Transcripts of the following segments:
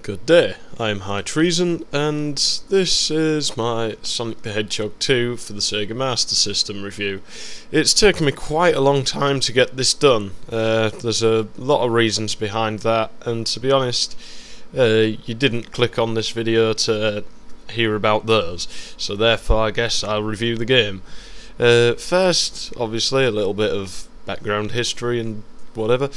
Good day, I am High Treason, and this is my Sonic the Hedgehog 2 for the Sega Master System review. It's taken me quite a long time to get this done. There's a lot of reasons behind that, and to be honest, you didn't click on this video to hear about those, so therefore I guess I'll review the game. First, obviously, a little bit of background history and whatever.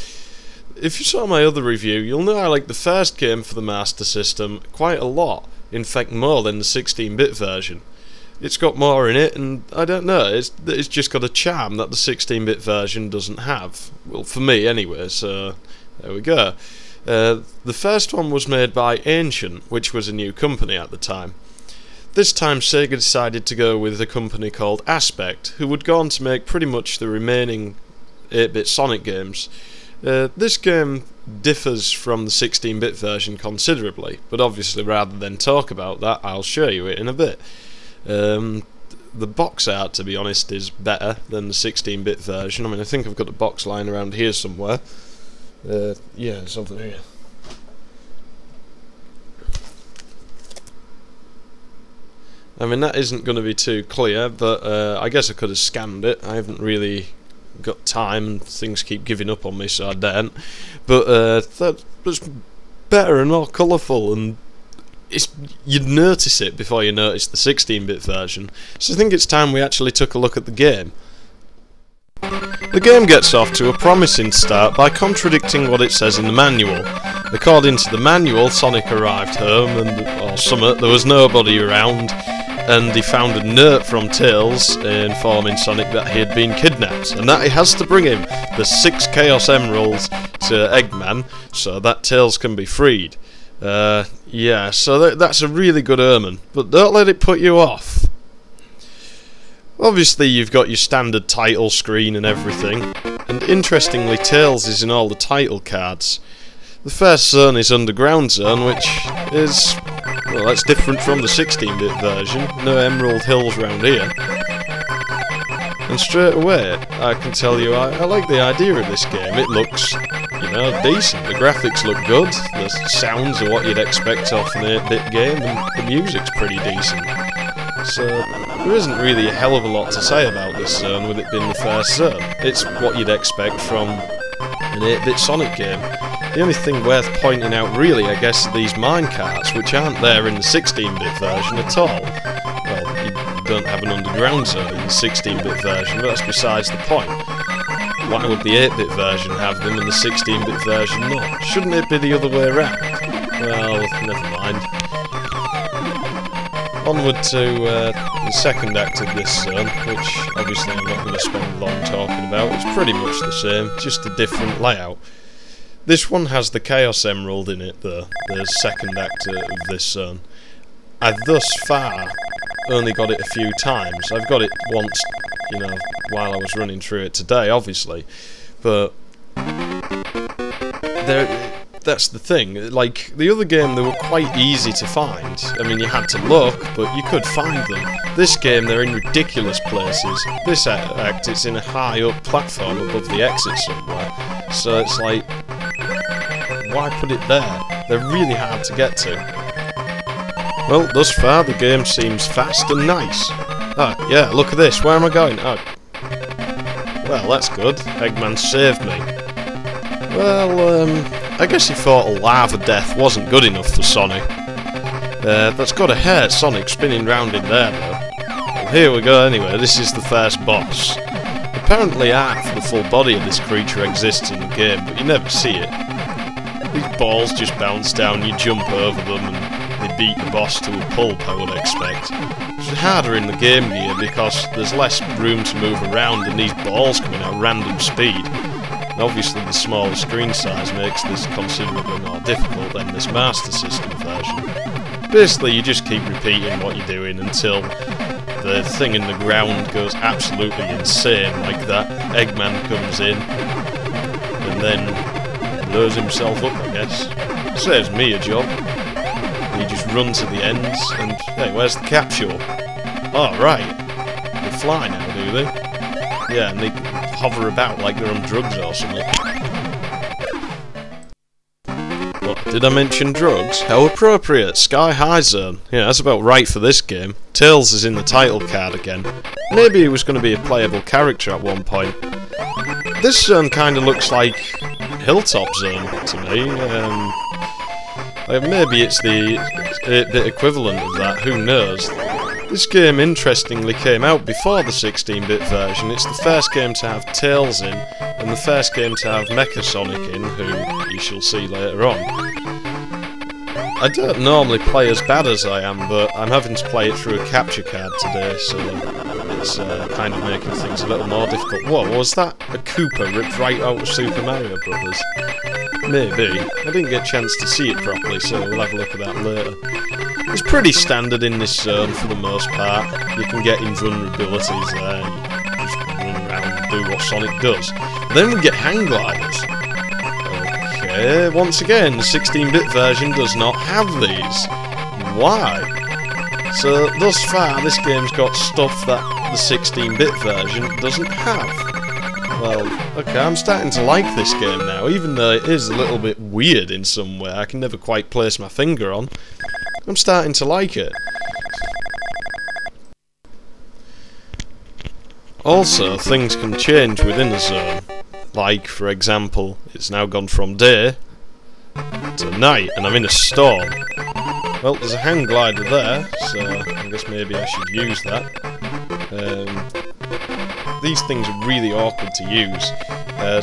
If you saw my other review, you'll know I like the first game for the Master System quite a lot. In fact, more than the 16-bit version. It's got more in it, and I don't know, it's just got a charm that the 16-bit version doesn't have. Well, for me anyway, so there we go. The first one was made by Ancient, which was a new company at the time. This time Sega decided to go with a company called Aspect, who would go on to make pretty much the remaining 8-bit Sonic games. This game differs from the 16-bit version considerably, but obviously rather than talk about that, I'll show you it in a bit. The box art, to be honest, is better than the 16-bit version. I mean, I think I've got a box lying around here somewhere. Yeah, something here. I mean, that isn't going to be too clear, but I guess I could have scanned it. I haven't really got time, and things keep giving up on me, so I don't. But that's better and more colourful, and you'd notice it before you notice the 16-bit version. So I think it's time we actually took a look at the game. The game gets off to a promising start by contradicting what it says in the manual. According to the manual, Sonic arrived home, or summit, there was nobody around, and he found a note from Tails informing Sonic that he had been kidnapped, and that he has to bring him the 6 Chaos Emeralds to Eggman so that Tails can be freed. Yeah, so that's a really good omen, but don't let it put you off. Obviously you've got your standard title screen and everything, and interestingly Tails is in all the title cards. The first zone is Underground Zone, which is, well, that's different from the 16-bit version. No Emerald Hills round here. And straight away, I can tell you I like the idea of this game. It looks, you know, decent. The graphics look good, the sounds are what you'd expect off an 8-bit game, and the music's pretty decent. So, there isn't really a hell of a lot to say about this zone with it being the first zone. It's what you'd expect from an 8-bit Sonic game. The only thing worth pointing out really, I guess, are these minecarts, which aren't there in the 16-bit version at all. Well, you don't have an underground zone in the 16-bit version, but that's besides the point. Why would the 8-bit version have them and the 16-bit version not? Shouldn't it be the other way around? Well, never mind. Onward to the second act of this zone, which obviously I'm not going to spend long talking about. It's pretty much the same, just a different layout. This one has the Chaos Emerald in it, though, the second act of this zone. I've thus far only got it a few times. I've got it once, you know, while I was running through it today, obviously. But that's the thing. Like, the other game, they were quite easy to find. I mean, you had to look, but you could find them. This game, they're in ridiculous places. This act, it's in a high-up platform above the exit somewhere. So it's like, why put it there? They're really hard to get to. Well, thus far, the game seems fast and nice. Ah, yeah, look at this. Where am I going? Oh. Well, that's good. Eggman saved me. Well, I guess he thought a lava death wasn't good enough for Sonic. That's gotta hurt Sonic spinning round in there, though. Well, here we go anyway, this is the first boss. Apparently half the full body of this creature exists in the game, but you never see it. These balls just bounce down, you jump over them, and they beat the boss to a pulp, I would expect. It's harder in the Game Gear because there's less room to move around and these balls coming at random speed. And obviously the smaller screen size makes this considerably more difficult than this Master System version. Basically you just keep repeating what you're doing until the thing in the ground goes absolutely insane like that. Eggman comes in and then blows himself up, I guess. Saves me a job. You just run to the ends and, hey, where's the capsule? Oh, right. They fly now, do they? Yeah, and they hover about like they're on drugs or something. What? Did I mention drugs? How appropriate! Sky High Zone. Yeah, that's about right for this game. Tails is in the title card again. Maybe he was going to be a playable character at one point. This zone kind of looks like Hilltop Zone to me. Maybe it's the 8-bit equivalent of that, who knows. This game interestingly came out before the 16-bit version. It's the first game to have Tails in, and the first game to have Mecha Sonic in, who you shall see later on. I don't normally play as bad as I am, but I'm having to play it through a capture card today, so it's kind of making things a little more difficult. Whoa, was that a Koopa ripped right out of Super Mario Brothers? Maybe. I didn't get a chance to see it properly, so we'll have a look at that later. It's pretty standard in this zone for the most part. You can get invulnerabilities there, you just run around and do what Sonic does. But then we get hang gliders. Okay, once again, the 16-bit version does not have these. Why? So, thus far, this game's got stuff that the 16-bit version doesn't have. Well, okay, I'm starting to like this game now, even though it is a little bit weird in some way. I can never quite place my finger on. I'm starting to like it. Also, things can change within a zone. Like, for example, it's now gone from day to night, and I'm in a storm. Well, there's a hang glider there, so I guess maybe I should use that. These things are really awkward to use.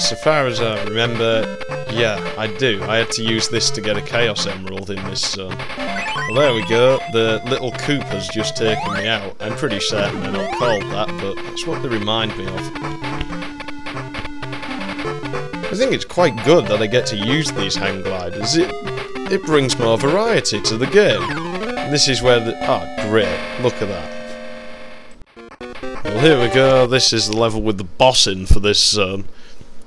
So far as I remember, yeah, I do. I had to use this to get a Chaos Emerald in this zone. Well, there we go. The little Koopa's just taken me out. I'm pretty certain they're not called that, but that's what they remind me of. I think it's quite good that I get to use these hang gliders. It brings more variety to the game. And this is where the... Ah, great. Look at that. Well, here we go. This is the level with the boss in for this zone.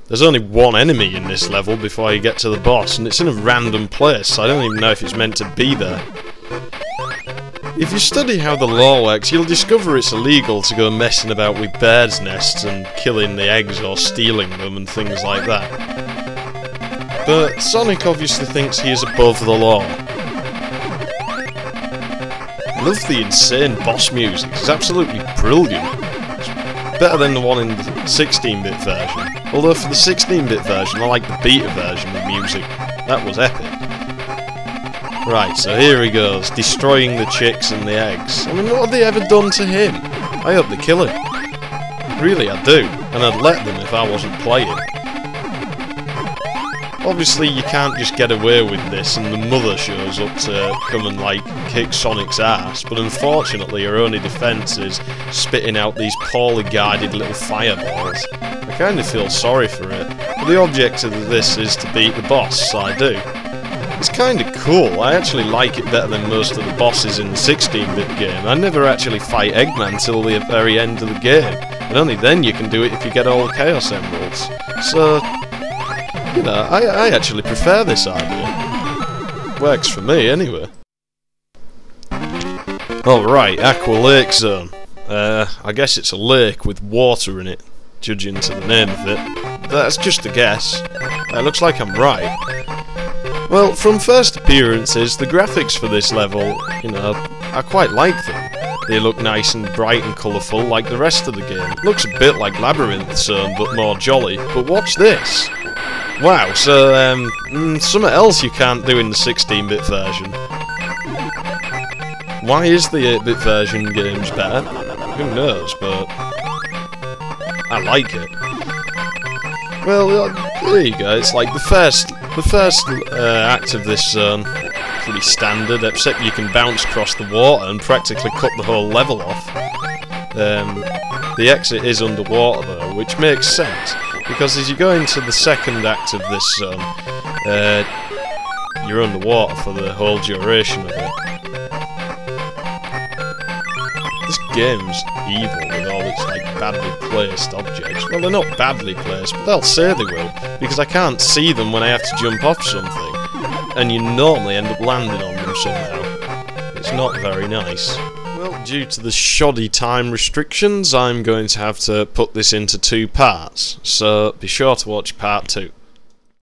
There's only one enemy in this level before you get to the boss, and it's in a random place, so I don't even know if it's meant to be there. If you study how the law works, you'll discover it's illegal to go messing about with birds' nests and killing the eggs or stealing them and things like that. But Sonic obviously thinks he is above the law. I love the insane boss music, it's absolutely brilliant. It's better than the one in the 16-bit version. Although for the 16-bit version, I like the beta version of music. That was epic. Right, so here he goes, destroying the chicks and the eggs. I mean, what have they ever done to him? I hope they kill him. Really, I do. And I'd let them if I wasn't playing. Obviously, you can't just get away with this, and the mother shows up to come and, like, kick Sonic's ass, but unfortunately her only defence is spitting out these poorly guided little fireballs. I kind of feel sorry for it, but the objective of this is to beat the boss, so I do. It's kind of cool. I actually like it better than most of the bosses in the 16-bit game. I never actually fight Eggman till the very end of the game, and only then you can do it if you get all the Chaos Emeralds. So... you know, I actually prefer this idea. Works for me, anyway. Alright, Aqua Lake Zone. I guess it's a lake with water in it, judging to the name of it. That's just a guess. Looks like I'm right. Well, from first appearances, the graphics for this level, you know, I quite like them. They look nice and bright and colourful like the rest of the game. Looks a bit like Labyrinth Zone, but more jolly. But watch this! Wow, so, something else you can't do in the 16-bit version. Why is the 8-bit version games better? Who knows, but... I like it. Well, there you go, it's like the first act of this zone. Pretty standard, except you can bounce across the water and practically cut the whole level off. The exit is underwater though, which makes sense. Because as you go into the second act of this zone, you're underwater for the whole duration of it. This game's evil with all its like badly placed objects. Well, they're not badly placed, but they'll say they will, because I can't see them when I have to jump off something, and you normally end up landing on them somehow. It's not very nice. Well, due to the shoddy time restrictions, I'm going to have to put this into 2 parts, so be sure to watch part 2.